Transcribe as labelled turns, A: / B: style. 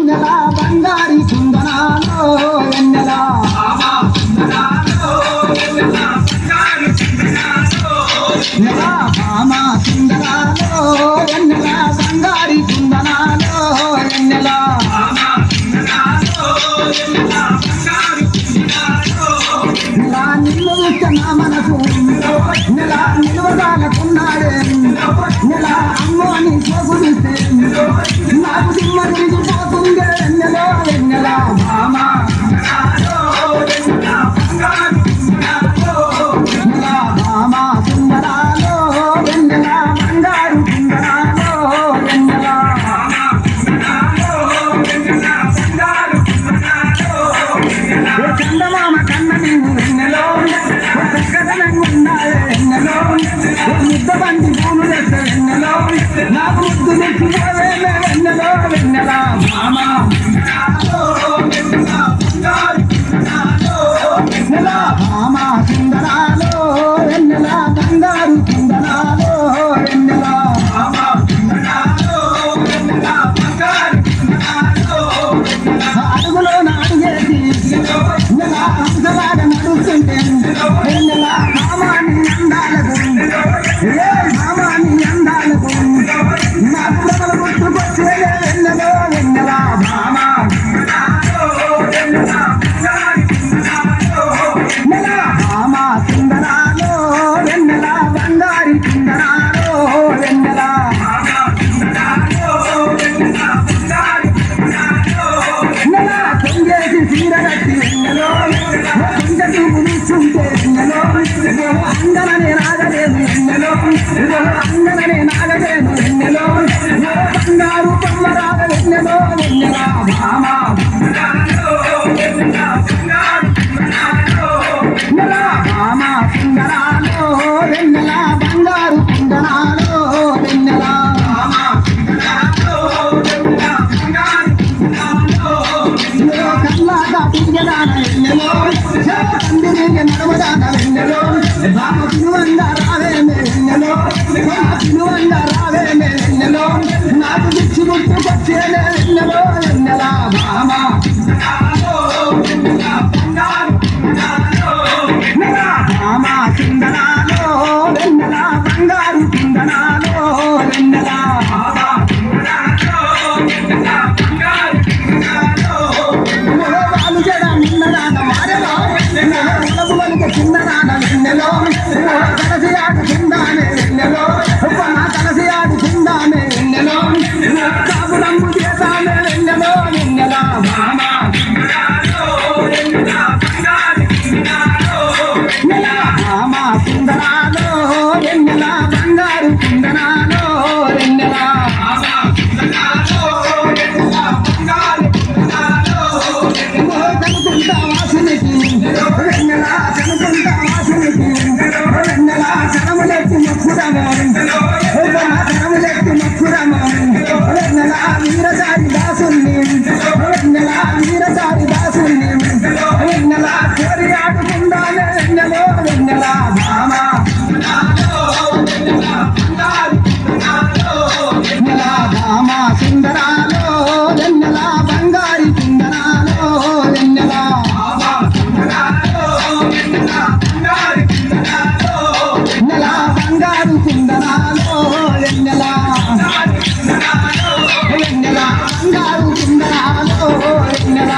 A: వెన్నెల బంగారి కుందనాలో వెన్నెల నెల భామ కుందనాలో వెన్నెల బంగారి కుందనాలో వెన్నెల నెల నిన్ను నా మనసు నెల నిలువదాలకున్నాడే నెల అమ్మో నీ చూపులిస్తే నాకు దిమ్మ తిరిగిపోతుందే వెన్నెల వెన్నెల భామ నెల భామ కుందనాలో వెన్నెల బంగారు కుందనాలో వెన్నెల చందమామ కన్న నిన్ను వెన్నెలో చక్కదనంగున్నాయే వెన్నెలో ముద్ద బండి పూలు తెస్తే వెన్నెలో నాకు ముద్దు తెచ్చిపోవే వెన్నెలో వెన్నెల భామ నెల భామ కుందనాలో వెన్నెల బంగారు కుందనాలో వెన్నెల అడుగులో అడుగేసి నెల హంసలాగా నడుస్తుంటే వెన్నెల భామాని అందాలకు ఏ భామాని అందాలకు నా పుడకలు గుర్తుకొచ్చే వెన్నెలో వెన్నెల భామ నెల భామ కుందనాలో వెన్నెల బంగారి కుందనాలో వెన్నెల నెల కొంగేసి చీర కట్టి వెన్నెలో కొంగ చూపు నిల్చుంటే వెన్నెలో అందరనే నాగలేదు వెన్నెలో అందరనే నాగలేదు వెన్నెలో బంగారు కొమ్మరాగ వెన్నెలో వెన్నెల భామ నెల భామ కుందనాలో వెన్నెల బంగారు కుందనాలో వెన్నెల కల్లాగా తిరిగదాన వెన్నెలో తండ్రి నడవదాన వెన్నెలో భామ పిలువంగా రావే వెన్నెలో పిలువంగా రావే వెన్నెలో నాకు దిచ్చి గుర్తుకొచ్చే వెన్నెలో వెన్నెల భామ నెల భామ కుందనాలో వెన్నెల బంగారు కుందనాలో వెన్నెల వాళ్ళు జడ నిన్నదాన వారెలో ఉలబులకి చిన్నదాన వెన్నెలో కలసి ఆడు కిందానే వెన్నెలో కలసి ఆడు కిందానే వెన్నెలో కాపు రంగు చేసానే వెన్నెలో వెన్నెల భామ నెల భామ కుందనాలో వెన్నెల బంగారు కుందనాలో వెన్నెల కనుకుంటా వాసునికి వెన్నెల కనుకుంటా వాసునికి వెన్నెల కనములెత్తి మొక్కురమో కనములెత్తి మొక్కురమో వెన్నెల వీరసారి దాసుని వెన్నెల వీరసారి దాసుని వెన్నెల కోరి ఆడుకుందానే వెన్నెలో వెన్నెల భామ నెల భామ సుందరాలో వెన్నెల బంగారి కుందనాలో వెన్నెల నెల బంగారు కుందనాలో వెన్నెల వెన్నెల బంగారు కుందనాలో వెన్నెల